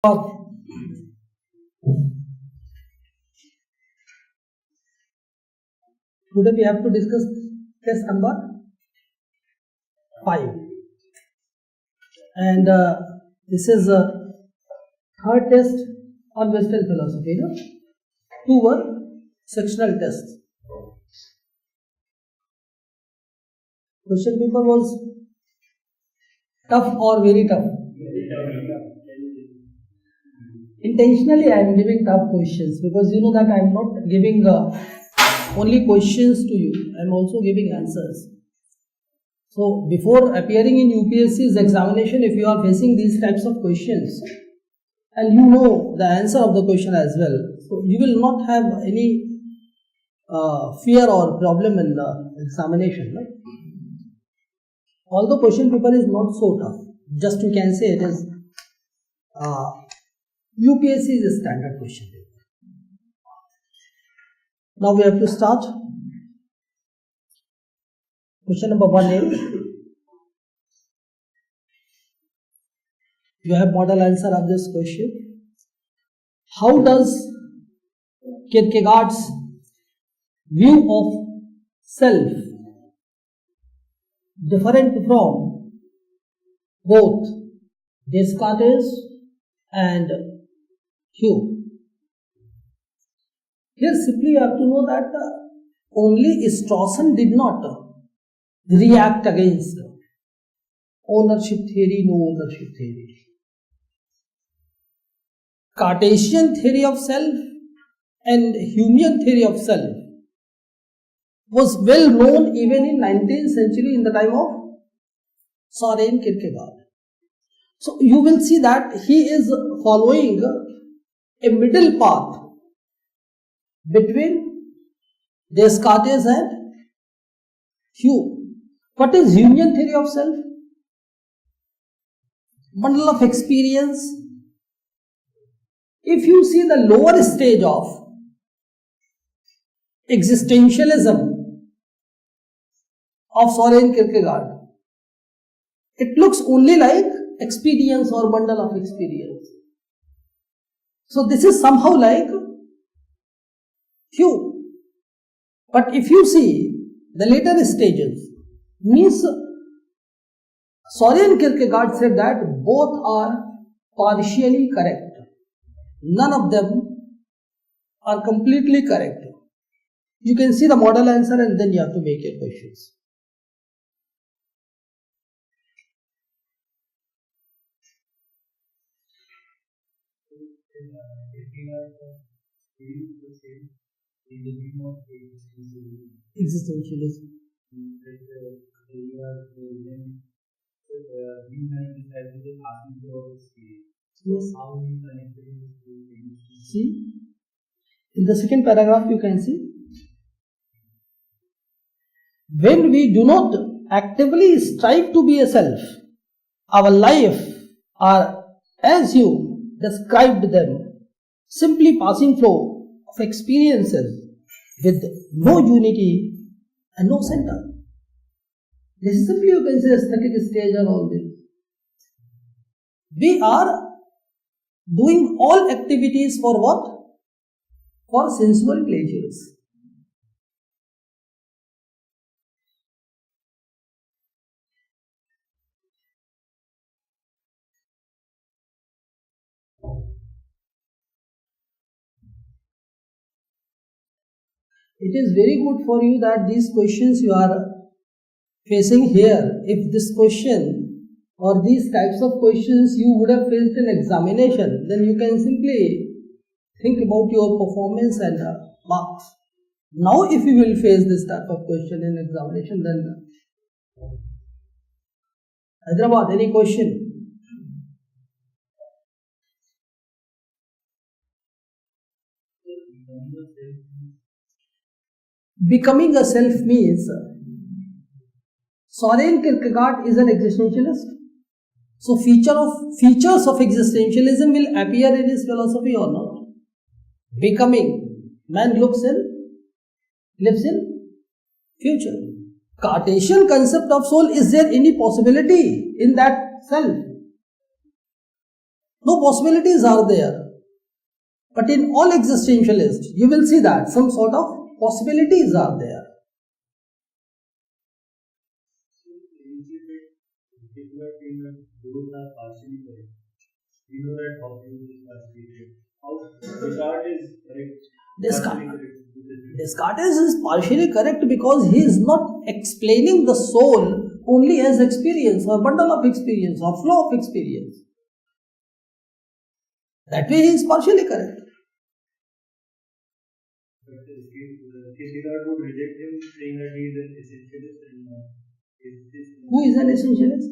Today we have to discuss test number 5, and this is third test on Western philosophy. 2 were sectional tests. Question paper was tough or very tough? Intentionally I am giving tough questions because you know that I am not giving only questions to you, I am also giving answers. So before appearing in UPSC's examination, if you are facing these types of questions and you know the answer of the question as well, so you will not have any fear or problem in the examination, right? Although question paper is not so tough, just you can say it is UPSC is a standard question paper. Now we have to start. Question number 1A. You have model answer of this question. How does Kierkegaard's view of self different from both Descartes and Hume? Here simply you have to know that only Strawson did not react against ownership theory, no ownership theory. Cartesian theory of self and Humean theory of self was well known even in 19th century in the time of Søren Kierkegaard. So you will see that he is following a middle path between Descartes and Hume. What is Humean theory of self? Bundle of experience. If you see the lower stage of existentialism of Søren Kierkegaard, it looks only like experience or bundle of experience. So this is somehow like Hume. But if you see the later stages, means Søren Kierkegaard said that both are partially correct. None of them are completely correct. You can see the model answer and then you have to make your questions. Existentialism. Yes. See, in the second paragraph you can see, when we do not actively strive to be a self, our life are, as you described them, simply passing flow of experiences with no unity and no center. This is simply, you can say, aesthetic stage and all this. We are doing all activities for what? For sensual pleasures. It is very good for you that these questions you are facing here. If this question or these types of questions you would have faced in examination, then you can simply think about your performance and marks. Now if you will face this type of question in examination, then Hyderabad, any question? Becoming a self means Søren Kierkegaard is an existentialist. So features of existentialism will appear in his philosophy or not? Becoming. Man lives in future. Cartesian concept of soul, is there any possibility in that self? No possibilities are there. But in all existentialists, you will see that some sort of possibilities are there. Both are partially correct. We know that Hawking is partially correct. How Descartes is correct? Descartes is partially correct because he is not explaining the soul only as experience or bundle of experience or flow of experience. That way he is partially correct. But Descartes would reject him saying that he is an essentialist and who is an essentialist?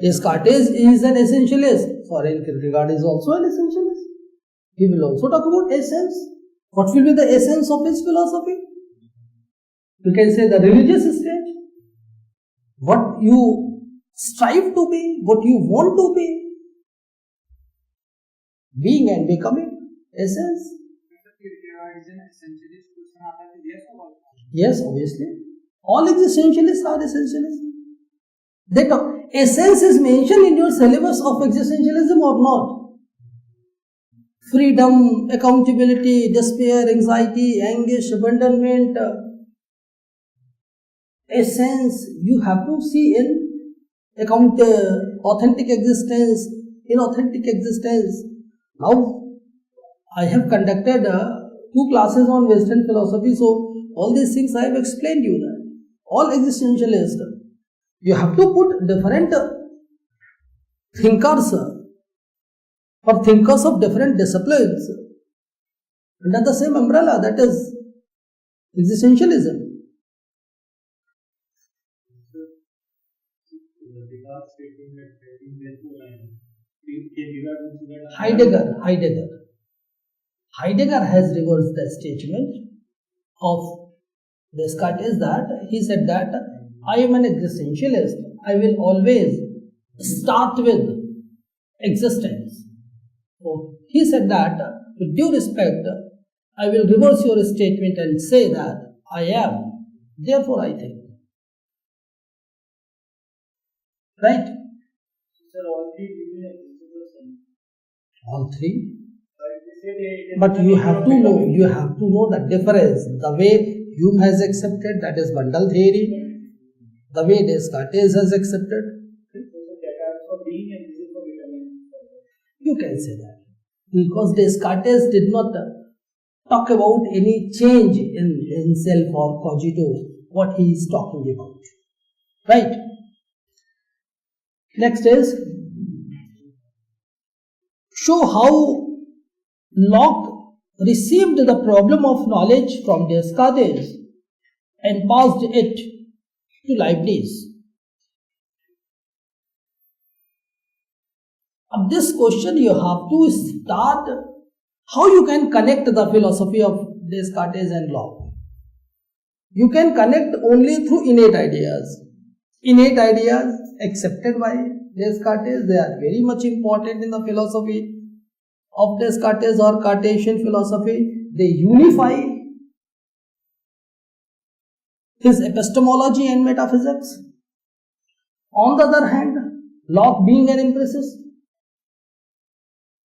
Descartes is an essentialist. Soren Kierkegaard is also an essentialist. He will also talk about essence. What will be the essence of his philosophy? You can say the religious stage. What you strive to be, what you want to be. Being and becoming. Essence. Kierkegaard is an essentialist. Yes, obviously. All existentialists are essentialists. They talk. Essence is mentioned in your syllabus of existentialism or not? Freedom, accountability, despair, anxiety, anguish, abandonment. Essence, you have to see in authentic existence, inauthentic existence. Now, I have conducted 2 classes on Western philosophy, so all these things I have explained you that. All existentialists, you have to put different thinkers or thinkers of different disciplines under the same umbrella, that is existentialism. Heidegger has reversed the statement of Descartes that he said that I am an existentialist. I will always start with existence. So he said that with due respect, I will reverse your statement and say that I am, therefore I think. Right? Sir, all three given existence. All three? But you have to know the difference. The way Hume has accepted, that is bundle theory. The way Descartes has accepted. You can say that. Because Descartes did not talk about any change in himself or cogito, what he is talking about. Right? Next is, show how Locke received the problem of knowledge from Descartes and passed it to Leibniz. Of this question you have to start how you can connect the philosophy of Descartes and Locke. You can connect only through innate ideas. Innate ideas accepted by Descartes, they are very much important in the philosophy of Descartes or Cartesian philosophy. They unify his epistemology and metaphysics. On the other hand, Locke, being an empiricist,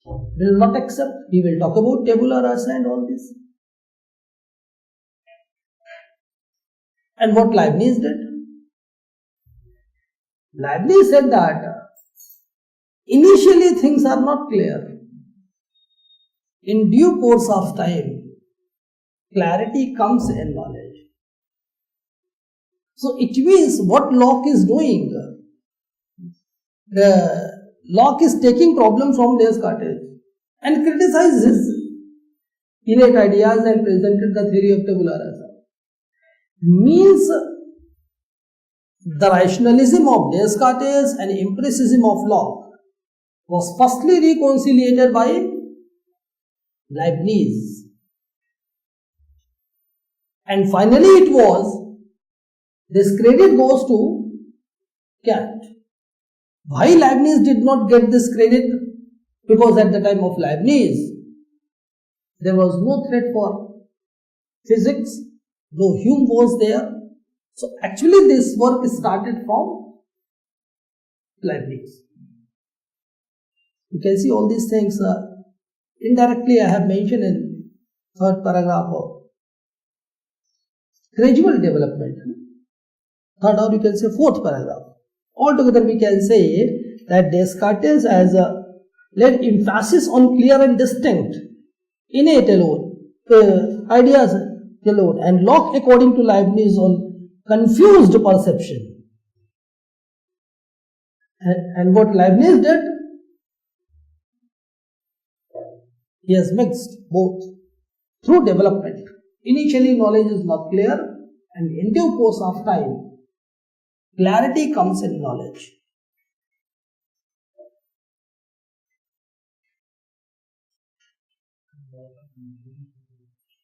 will not accept. He will talk about tabula rasa and all this. And what Leibniz did? Leibniz said that initially things are not clear. In due course of time, clarity comes in knowledge. So it means what Locke is doing, Locke is taking problem from Descartes and criticizes his innate ideas and presented the theory of tabula rasa. Means the rationalism of Descartes and empiricism of Locke was firstly reconciliated by Leibniz, and finally it was, this credit goes to Kant. Why Leibniz did not get this credit? Because at the time of Leibniz there was no threat for physics, though Hume was there. So actually this work started from Leibniz. You can see all these things indirectly I have mentioned in third paragraph of gradual development. Third, or you can say fourth paragraph. Altogether we can say that Descartes has laid emphasis on clear and distinct, innate alone, ideas alone, and Locke, according to Leibniz, on confused perception. And what Leibniz did, he has mixed both through development. Initially knowledge is not clear, and in due course of time, clarity comes in knowledge.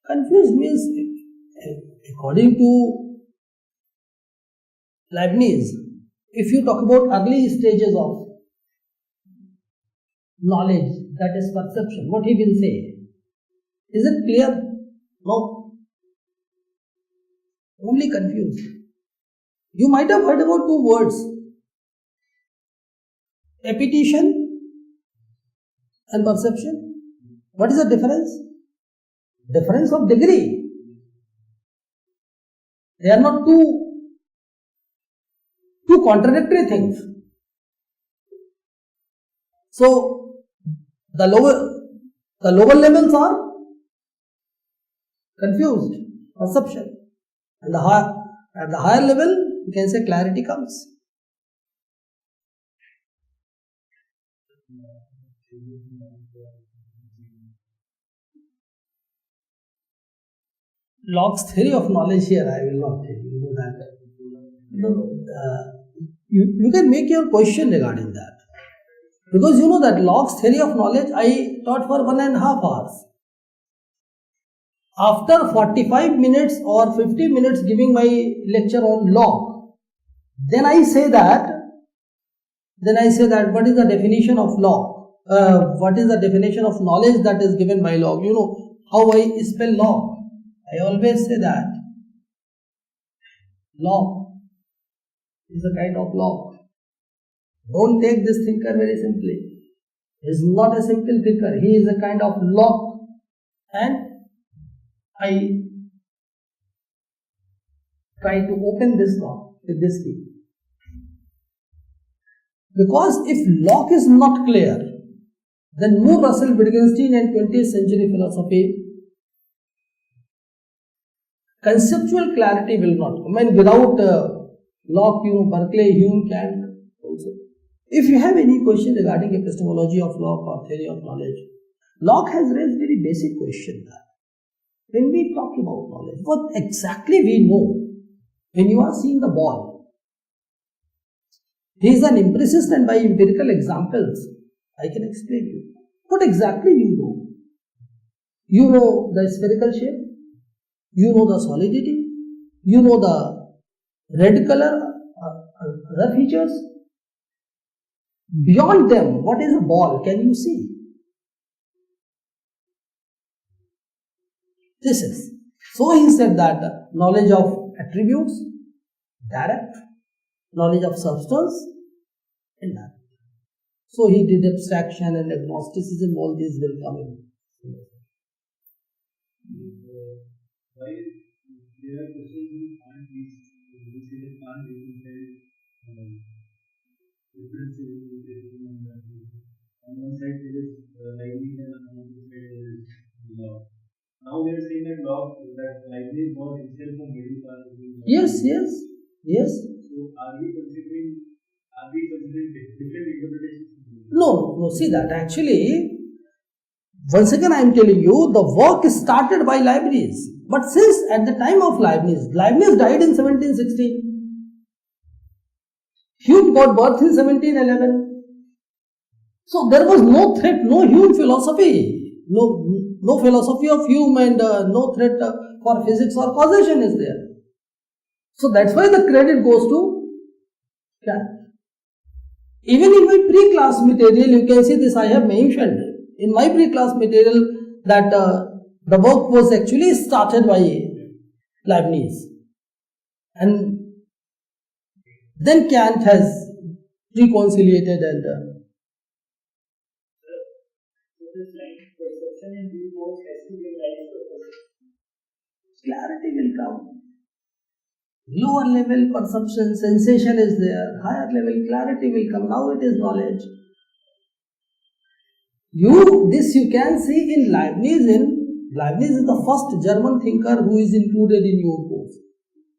Confused means, according to Leibniz, if you talk about early stages of knowledge, that is perception, what he will say? Is it clear? No. Only confused. You might have heard about two words, appetition and perception. What is the difference? Difference of degree. They are not two contradictory things. So the lower levels are confused, perception, and at the higher level you can say clarity comes. Locke's theory of knowledge here, I will not tell you, that. You can make your question regarding that. Because you know that Locke's theory of knowledge I taught for 1.5 hours. After 45 minutes or 50 minutes giving my lecture on Locke, then I say that what is the definition of Locke? What is the definition of knowledge that is given by Locke? You know how I spell Locke. I always say that Locke is a kind of Locke. Don't take this thinker very simply. He is not a simple thinker. He is a kind of Locke, and I try to open this lock with this key. Because if Locke is not clear, then no Russell, Wittgenstein and 20th century philosophy, conceptual clarity will not come. And without Locke, Berkeley, Hume, Kant also. If you have any question regarding epistemology of Locke or theory of knowledge, Locke has raised very basic question that when we talk about knowledge, what exactly we know when you are seeing the ball. He is an empiricist, and by empirical examples I can explain you what exactly you know. You know the spherical shape, you know the solidity, you know the red color, other features. Beyond them, what is a ball? Can you see? This is. So he said that knowledge of attributes, direct, knowledge of substance, indirect. So he did abstraction and agnosticism, all these will come in. Why there are questions you can't say can't even differences in on one side there is Leibniz and on the other side there is Locke. Now we are saying that Leibniz was himself a middle class. Yes. So are we considering different interpretations? No, see that actually, once again I am telling you, the work started by Leibniz. But since at the time of Leibniz died in 1716. Hume got birth in 1711. So there was no threat, no Hume philosophy, no philosophy of Hume, and no threat for physics or causation is there. So that's why the credit goes to Kant. Even in my pre-class material, you can see this I have mentioned. In my pre-class material that the work was actually started by Leibniz. And then Kant has reconciliated and this line, perception and viewpoint has to give rise to perception. Clarity will come. Lower level perception, sensation is there. Higher level clarity will come. Now it is knowledge. This you can see in Leibniz. Leibniz is the first German thinker who is included in your course.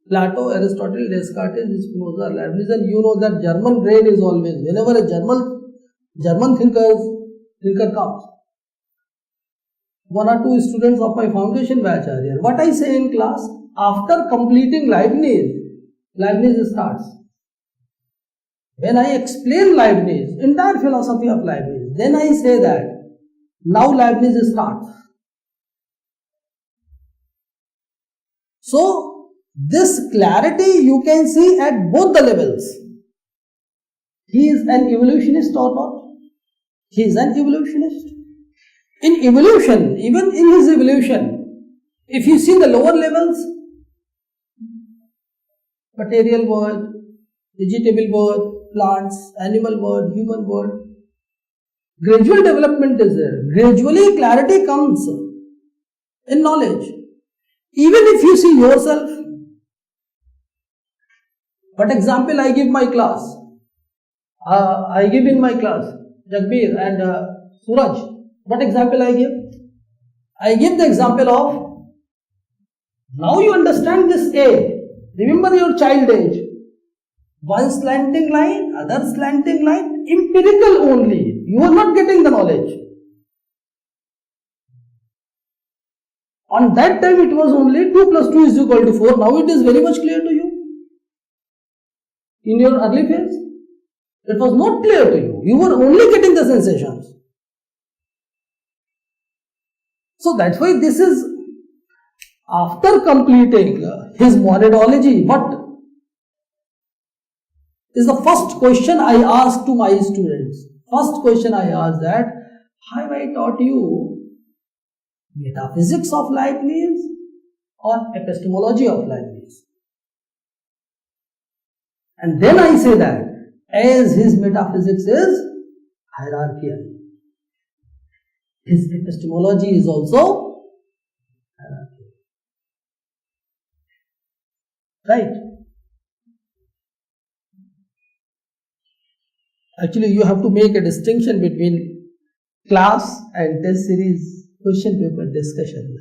Plato, Aristotle, Descartes, Spinoza, Leibniz, and you know that German brain is always, whenever a German thinker comes. One or two students of my foundation batch are here. What I say in class, after completing Leibniz starts. When I explain Leibniz, entire philosophy of Leibniz, then I say that now Leibniz starts. So, this clarity you can see at both the levels. He is an evolutionist or not? He is an evolutionist. In evolution, even in his evolution, if you see the lower levels, material world, vegetable world, plants, animal world, human world, gradual development is there. Gradually clarity comes in knowledge. Even if you see yourself, what example I give my class? I give in my class, Jagbir and Suraj. What example I give? I give the example of, now you understand this A. Remember your child age. One slanting line, other slanting line, empirical only. You are not getting the knowledge. On that time it was only 2 plus 2 is equal to 4. Now it is very much clear to you. In your early phase, it was not clear to you. You were only getting the sensations. So that's why this is after completing his monadology. What is the first question I asked to my students? First question I asked that, have I taught you metaphysics of Leibniz or epistemology of Leibniz? And then I say that as his metaphysics is hierarchical, his epistemology is also hierarchical. Right? Actually, you have to make a distinction between class and test series question paper discussion.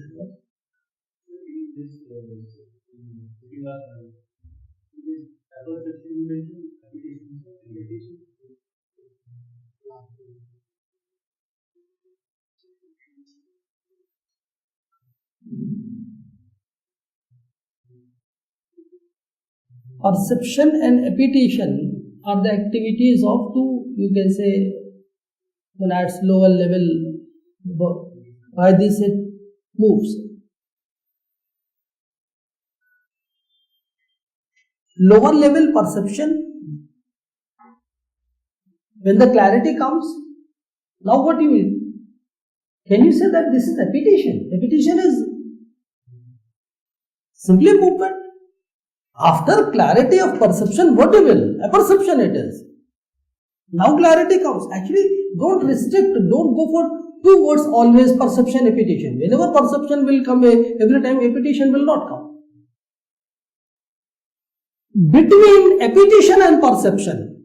Perception and appetition are the activities of two, you can say, monads lower level. By this it moves. Lower level perception, when the clarity comes, now what you will? Can you say that this is appetition? Appetition is simply movement. After clarity of perception, what you will? A perception it is. Now clarity comes. Actually, don't restrict, don't go for two words always, perception, appetition. Whenever perception will come, every time appetition will not come. Between appetition and perception,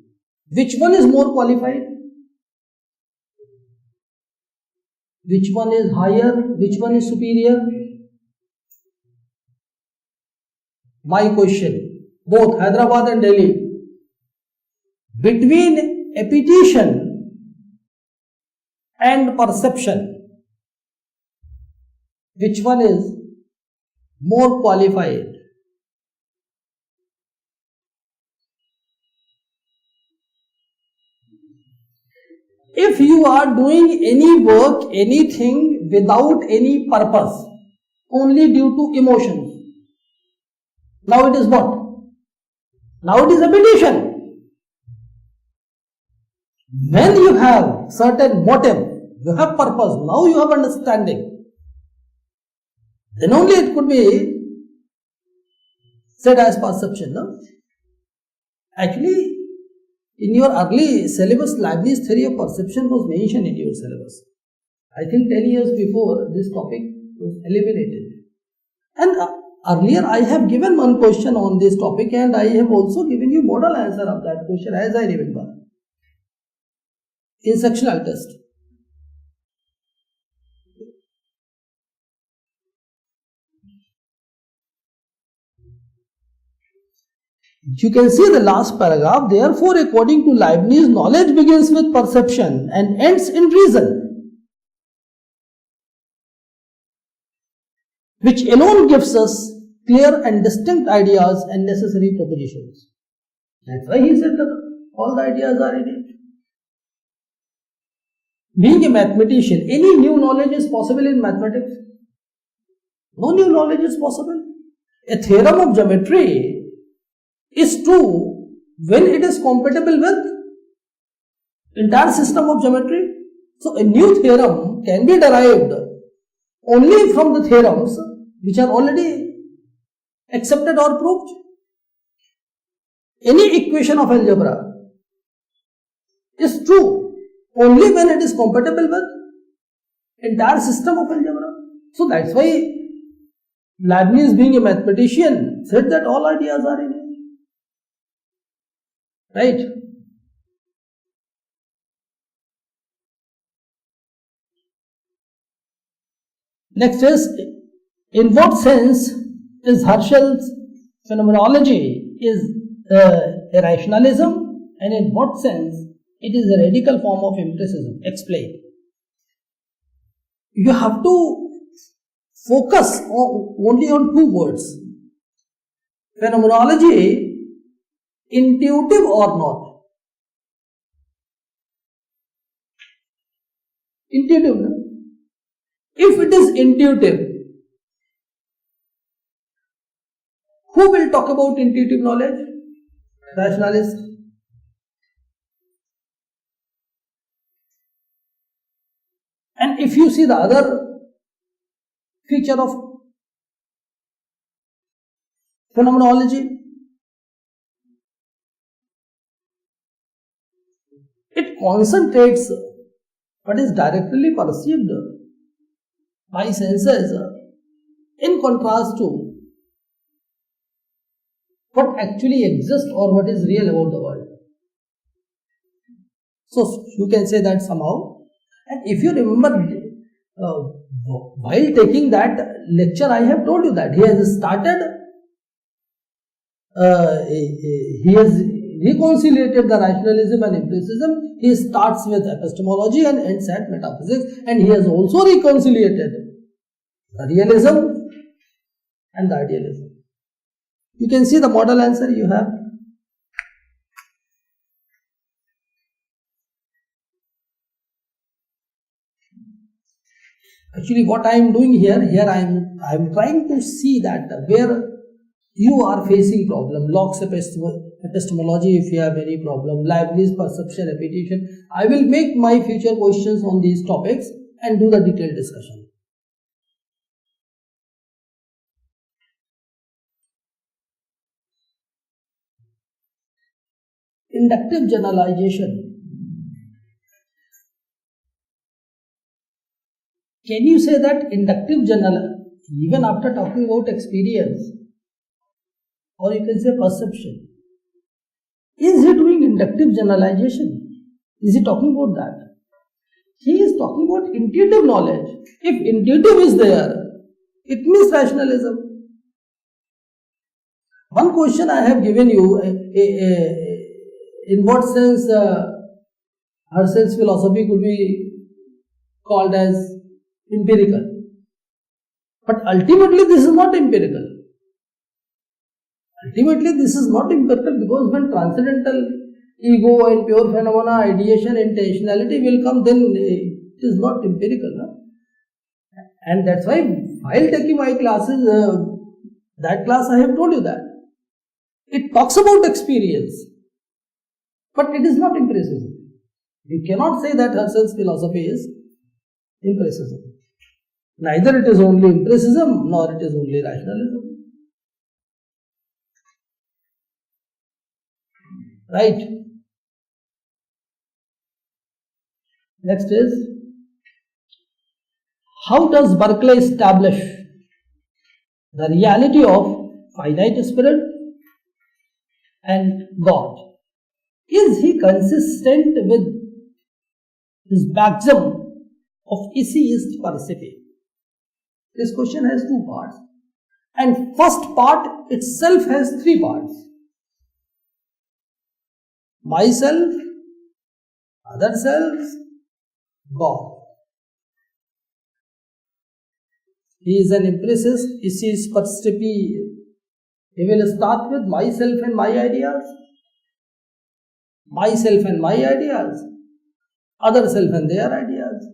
which one is more qualified? Which one is higher? Which one is superior? My question, both Hyderabad and Delhi, between appetition and perception, which one is more qualified? If you are doing any work, anything without any purpose, only due to emotions, now it is what? Now it is appetition. When you have certain motive, you have purpose, now you have understanding, then only it could be said as perception. No? Actually, in your early syllabus, Leibniz theory of perception was mentioned in your syllabus. I think 10 years before this topic was eliminated. And earlier I have given one question on this topic and I have also given you model answer of that question as I remember in sectional test. You can see the last paragraph. Therefore, according to Leibniz, knowledge begins with perception and ends in reason, which alone gives us clear and distinct ideas and necessary propositions. That's why he said that all the ideas are in it. Being a mathematician, any new knowledge is possible in mathematics? No new knowledge is possible. A theorem of geometry is true when it is compatible with entire system of geometry. So a new theorem can be derived only from the theorems which are already accepted or proved. Any equation of algebra is true only when it is compatible with entire system of algebra. So that's why Leibniz, being a mathematician, said that all ideas are in it. Right? Next is, in what sense is Herschel's phenomenology is a rationalism, and in what sense it is a radical form of empiricism? Explain. You have to focus only on two words. Phenomenology, intuitive or not? Intuitive. No? If it is intuitive, who will talk about intuitive knowledge? Rationalist. And if you see the other feature of phenomenology, it concentrates what is directly perceived by senses in contrast to what actually exists or what is real about the world. So you can say that somehow. And if you remember, while taking that lecture, I have told you that he has started, he has reconciliated the rationalism and empiricism. He starts with epistemology and ends at metaphysics, and he has also reconciliated the realism and the idealism. You can see the model answer you have. Actually, what I am doing here I am trying to see that where you are facing problem. Locke's epistemology, if you have any problem, Leibniz perception, repetition. I will make my future questions on these topics and do the detailed discussion. Inductive generalization. Can you say that inductive even after talking about experience, or you can say perception, is he doing inductive generalization? Is he talking about that? He is talking about intuitive knowledge. If intuitive is there, it means rationalism. One question I have given you, in what sense Herschel's philosophy could be called as empirical. But ultimately this is not empirical. Ultimately this is not empirical, because when transcendental ego and pure phenomena, ideation, intentionality will come, then it is not empirical. No? And that's why while taking my classes, that class I have told you that. It talks about experience, but it is not empiricism. You cannot say that Herschel's philosophy is empiricism. Neither it is only empiricism, nor it is only rationalism. Right? Next is how does Berkeley establish the reality of finite spirit and God? Is he consistent with his maxim of essayist perception? This question has two parts, and first part itself has three parts: myself, other selves, God. He is an empiricist, essayist perception. He will start with myself and my ideas, myself and my ideas, other self and their ideas,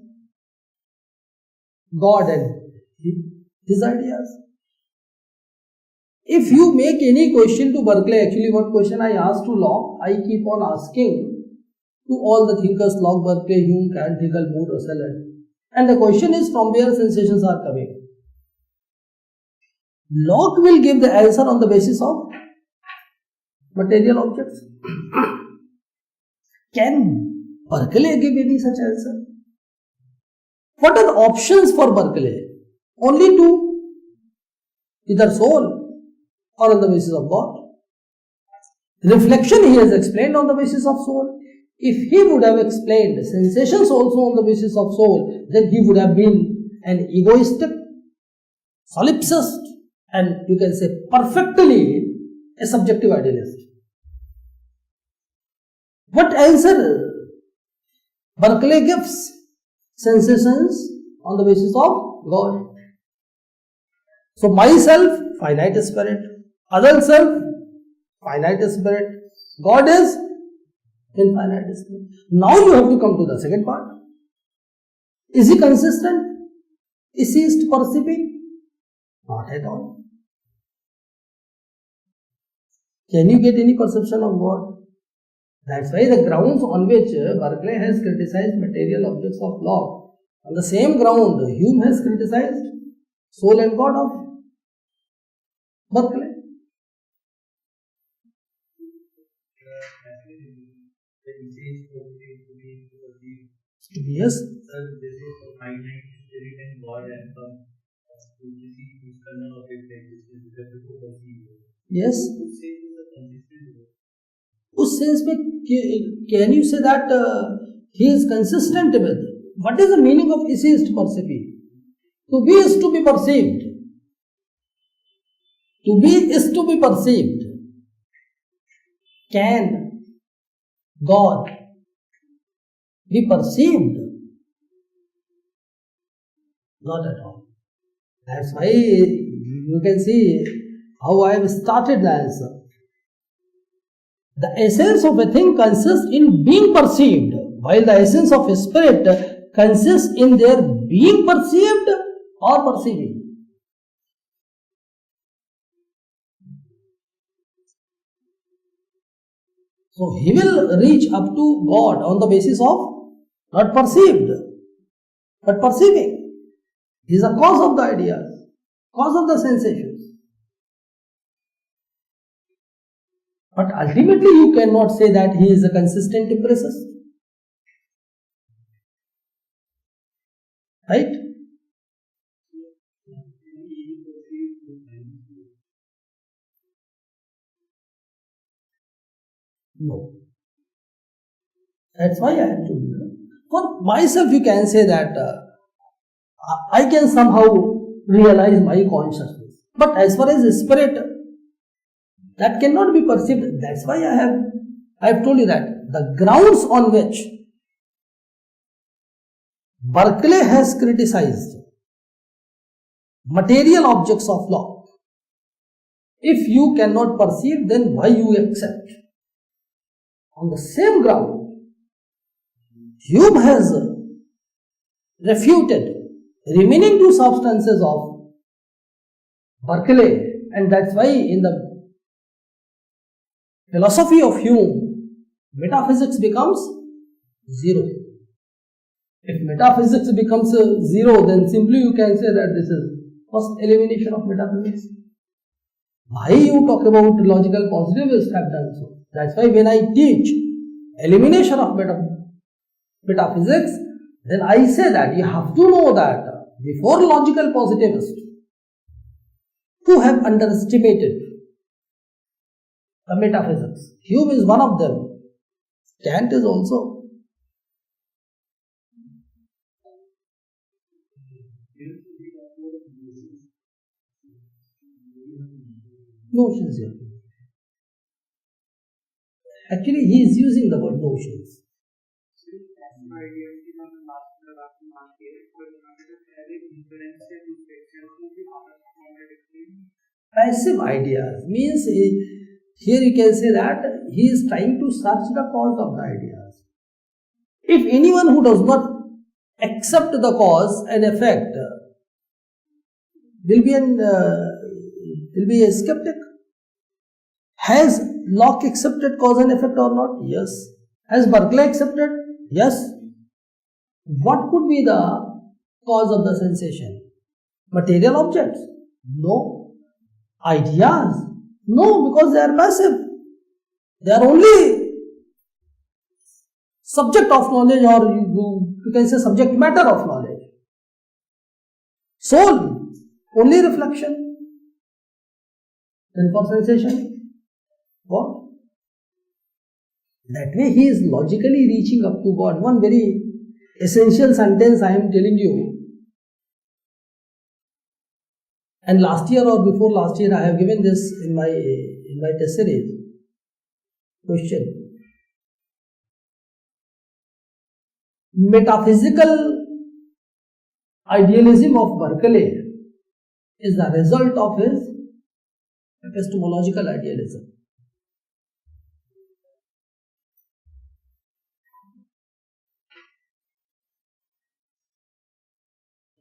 God and his ideas. If you make any question to Berkeley, actually what question I asked to Locke, I keep on asking to all the thinkers, Locke, Berkeley, Hume, Kant, Hegel, Moore, Russell, and the question is from where sensations are coming. Locke will give the answer on the basis of material objects. Can Berkeley give any such answer? What are the options for Berkeley? Only two: either soul or on the basis of God. Reflection he has explained on the basis of soul. If he would have explained sensations also on the basis of soul, then he would have been an egoistic, solipsist, and you can say perfectly a subjective idealist. What answer Berkeley gives? Sensations on the basis of God. So myself, finite spirit; other self, finite spirit; God is infinite spirit. Now you have to come to the second part. Is he consistent? Essayist perceiving? Not at all. Can you get any perception of God? That's why the grounds on which Berkeley has criticized material objects of Locke, on the same ground Hume has criticized soul and God of Berkeley. Yes. This is finite spirit and God and Yes. उस sense में can you say that he is consistent with? What is the meaning of essayist perceiving? To be is to be perceived. To be is to be perceived. Can God be perceived? Not at all. That's why you can see how I have started the answer. The essence of a thing consists in being perceived, while the essence of a spirit consists in their being perceived or perceiving. So he will reach up to God on the basis of not perceived, but perceiving. He is the cause of the ideas, cause of the sensations. But ultimately you cannot say that he is a consistent empiricist. Right? No. That's why I have to. For myself, you can say that I can somehow realize my consciousness. But as far as spirit, that cannot be perceived. That's why I have told you that the grounds on which Berkeley has criticized material objects of Locke, if you cannot perceive, then why you accept? On the same ground, Hume has refuted remaining two substances of Berkeley, and that's why in the philosophy of Hume, metaphysics becomes zero. If metaphysics becomes zero, then simply you can say that this is first elimination of metaphysics. Why you talk about logical positivists have done so? That's why when I teach elimination of metaphysics, then I say that you have to know that before logical positivists who have underestimated the metaphysics. Hume is one of them. Kant is also. Notions here. Actually, he is using the word notions. Passive ideas means here you can say that he is trying to search the cause of the ideas. If anyone who does not accept the cause and effect will be a skeptic. Has Locke accepted cause and effect or not? Yes. Has Berkeley accepted? Yes. What could be the cause of the sensation? Material objects? No. Ideas? No, because they are passive. They are only subject of knowledge, or you can say subject matter of knowledge. Soul, only reflection. Then for sensation, what? That way he is logically reaching up to God. One very essential sentence I am telling you. And last year or before last year I have given this in my test series. Question. Metaphysical idealism of Berkeley is the result of his epistemological idealism.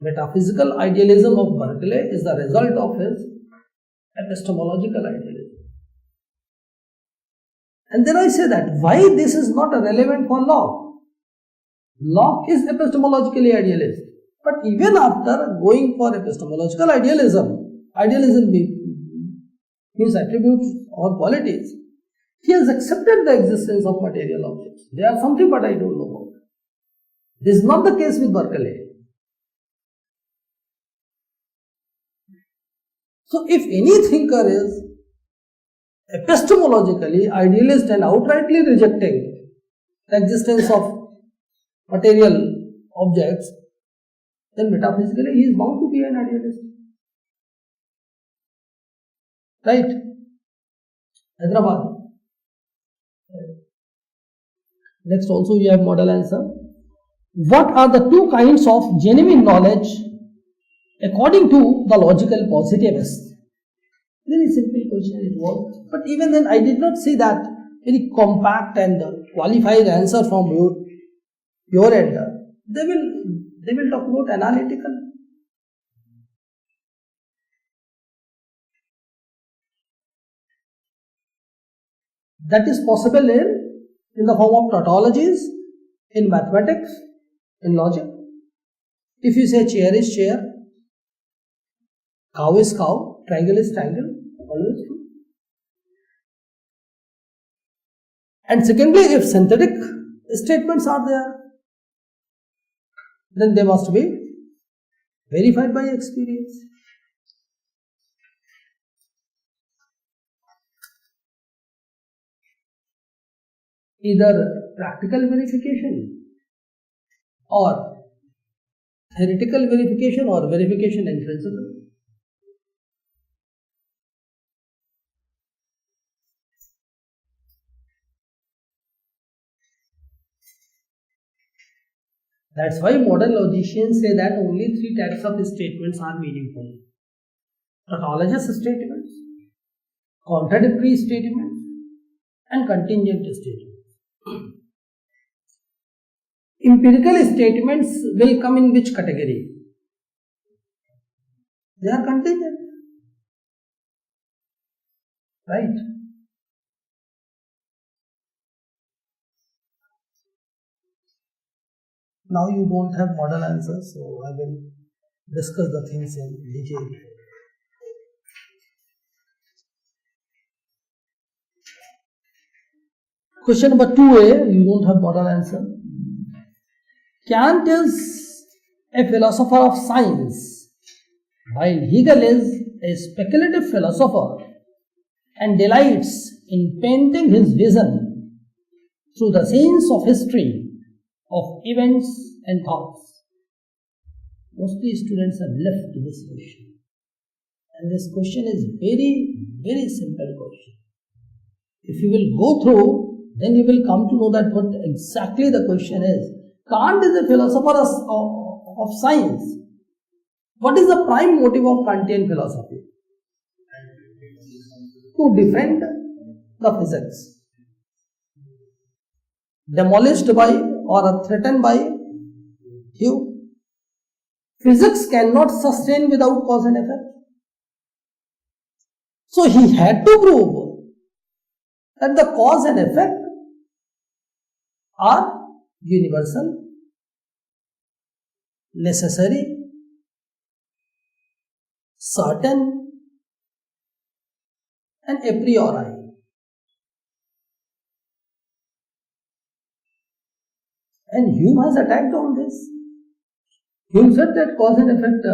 Metaphysical idealism of Berkeley is the result of his epistemological idealism. And then I say that why this is not relevant for Locke. Locke is epistemologically idealist. But even after going for epistemological idealism means attributes or qualities, he has accepted the existence of material objects. They are something but I don't know about. This is not the case with Berkeley. So if any thinker is epistemologically idealist and outrightly rejecting the existence of material objects, then metaphysically he is bound to be an idealist. Right? Hyderabad. Next also you have model answer. What are the two kinds of genuine knowledge according to the logical positivists? Very simple question it was. But even then I did not see that very compact and qualified answer from your end. They will talk about analytical. That is possible in the form of tautologies, in mathematics, in logic. If you say chair is chair, cow is cow, triangle is triangle, always true. And secondly, if synthetic statements are there, then they must be verified by experience. Either practical verification or theoretical verification or verification in principle. That's why modern logicians say that only three types of statements are meaningful. Tautologous statements, contradictory statements, and contingent statements. Empirical statements will come in which category? They are contingent. Right? Now you don't have model answers, so I will discuss the things in detail. Question number 2a, you don't have model answer. Kant is a philosopher of science, while Hegel is a speculative philosopher and delights in painting his vision through the scenes of history, of events and thoughts. Mostly students are left to this question. And this question is very, very simple question. If you will go through, then you will come to know that what exactly the question is. Kant is a philosopher of science. What is the prime motive of Kantian philosophy? To defend the physics. Demolished by or threatened by Hume. Physics cannot sustain without cause and effect. So he had to prove that the cause and effect are universal, necessary, certain, and a priori. And Hume has attacked on this. Hume said that cause and effect,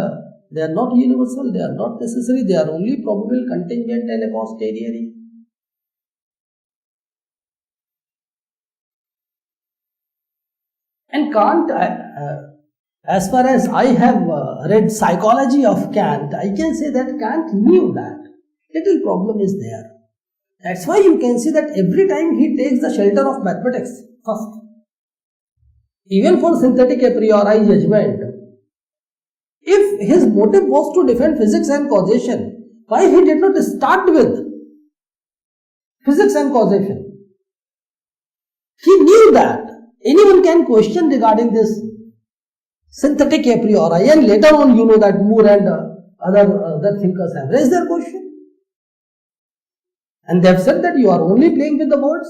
they are not universal, they are not necessary, they are only probable, contingent, and a posteriori. And Kant, as far as I have read psychology of Kant, I can say that Kant knew that little problem is there. That's why you can see that every time he takes the shelter of mathematics first. Even for synthetic a priori judgment, if his motive was to defend physics and causation, why he did not start with physics and causation? He knew that anyone can question regarding this synthetic a priori, and later on you know that Moore and other thinkers have raised their question. And they have said that you are only playing with the words.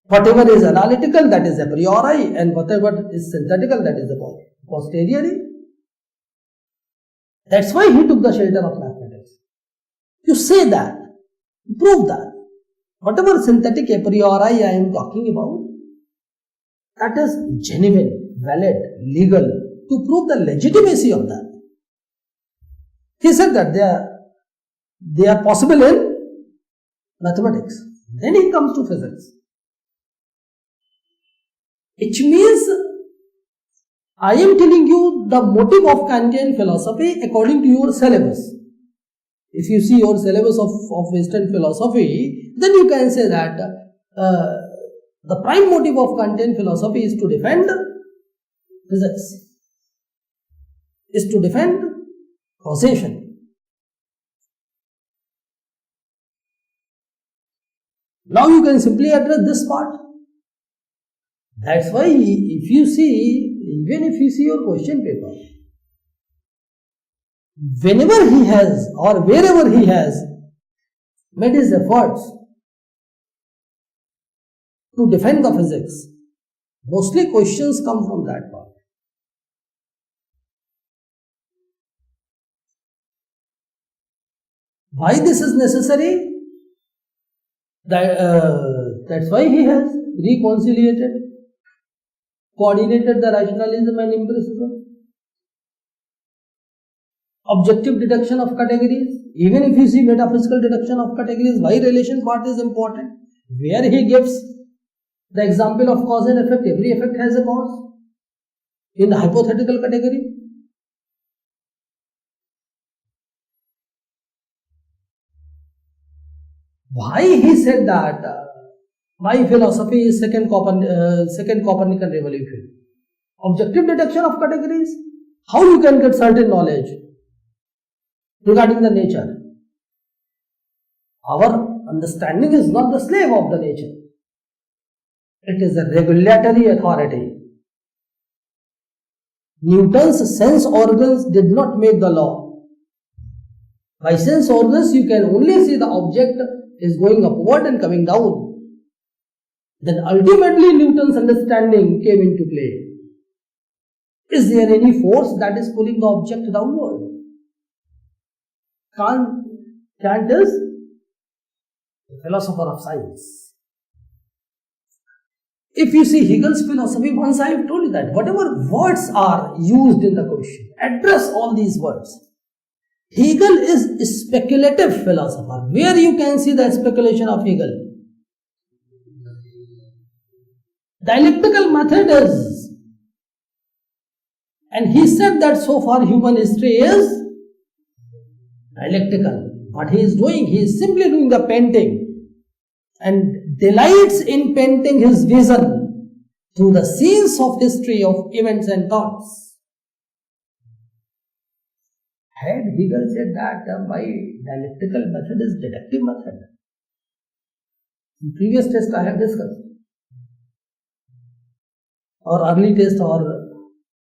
Whatever is analytical, that is a priori, and whatever is synthetical, that is a posteriori. That's why he took the shelter of mathematics. You say that, prove that. Whatever synthetic a priori I am talking about, that is genuine, valid, legal, to prove the legitimacy of that. He said that they are possible in mathematics. Then he comes to physics. Which means, I am telling you the motive of Kantian philosophy according to your syllabus. If you see your syllabus of Western philosophy, then you can say that the prime motive of Kantian philosophy is to defend physics, is to defend causation. Now you can simply address this part. That's why if you see, even if you see your question paper, whenever he has or wherever he has made his efforts to defend the physics, mostly questions come from that part. Why this is necessary? That's why he has reconciliated, coordinated the rationalism and empiricism. Objective deduction of categories. Even if you see metaphysical deduction of categories, why relation part is important? Where he gives the example of cause and effect, every effect has a cause in the hypothetical category. Why he said that my philosophy is second Copernican revolution. Objective deduction of categories. How you can get certain knowledge regarding the nature? Our understanding is not the slave of the nature. It is a regulatory authority. Newton's sense organs did not make the law. By sense organs, you can only see the object is going upward and coming down. Then ultimately Newton's understanding came into play. Is there any force that is pulling the object downward? Kant is a philosopher of science. If you see Hegel's philosophy, once I have told you that whatever words are used in the question, address all these words. Hegel is a speculative philosopher. Where you can see the speculation of Hegel? Dialectical method is. And he said that so far human history is dialectical. What he is doing? He is simply doing the painting and delights in painting his vision through the scenes of history of events and thoughts. Had Hegel said that my dialectical method is deductive method. In previous test I have discussed, or early test, or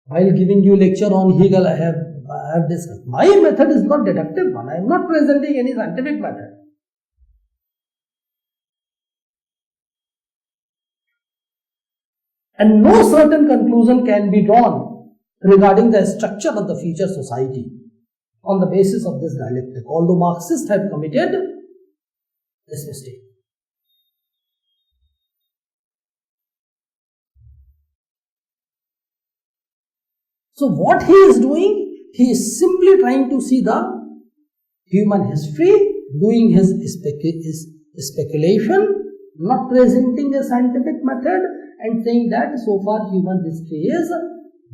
while giving you lecture on Hegel I have discussed. My method is not deductive one. I am not presenting any scientific method. And no certain conclusion can be drawn regarding the structure of the future society on the basis of this dialectic, although Marxists have committed this mistake. So what he is doing? He is simply trying to see the human history, doing his speculation, not presenting a scientific method, and saying that so far human history is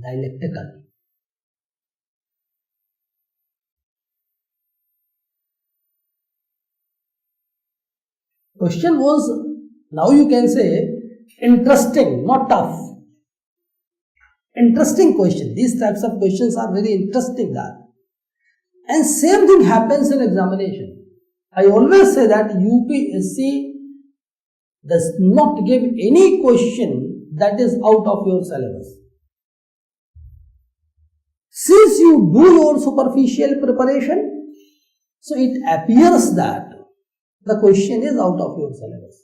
dialectical. Question was, now you can say, interesting, not tough. Interesting question. These types of questions are very interesting. And same thing happens in examination. I always say that UPSC does not give any question that is out of your syllabus. Since you do your superficial preparation, so it appears that the question is out of your syllabus.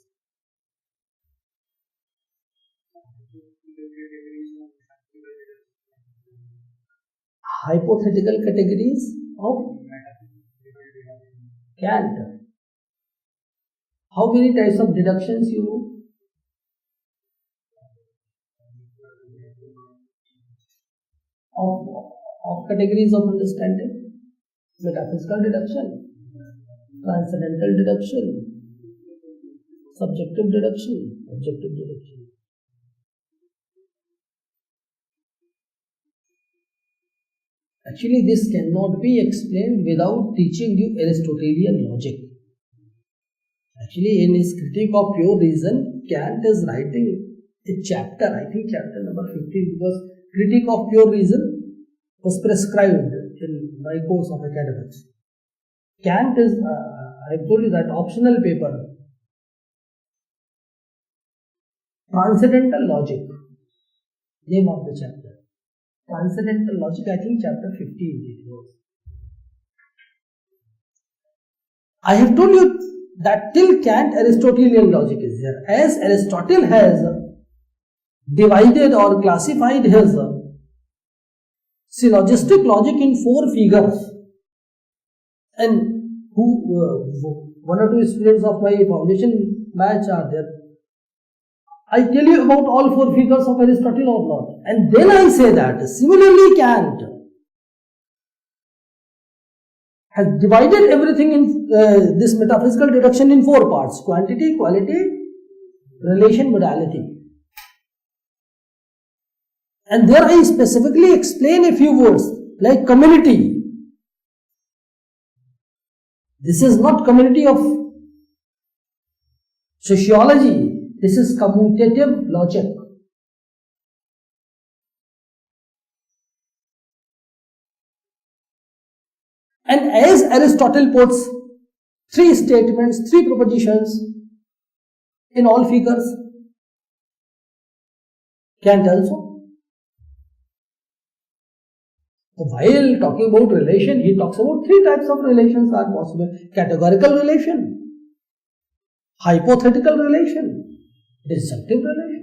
Hypothetical categories of Kant. How many types of deductions you know? Of categories of understanding? Metaphysical deduction, transcendental deduction, subjective deduction, objective deduction. Actually, this cannot be explained without teaching you Aristotelian logic. Actually, in his Critique of Pure Reason, Kant is writing a chapter, I think chapter number 15, because Critique of Pure Reason was prescribed in my course of academics. Kant is, I told you that optional paper, Transcendental Logic, name of the chapter. Transcendental Logic, I think chapter 15 it was. I have told you that till Kant, Aristotelian logic is there. As Aristotle has divided or classified his syllogistic logic in 4 figures, and one or two students of my foundation batch are there. I tell you about all 4 figures of Aristotle or not, and then I say that similarly Kant has divided everything in this metaphysical deduction in 4 parts: quantity, quality, relation, modality. And there I specifically explain a few words like community. This is not community of sociology. This is commutative logic. And as Aristotle puts 3 statements, 3 propositions in all figures, Kant also. While talking about relation, he talks about 3 types of relations are possible: categorical relation, hypothetical relation, disjunctive relation.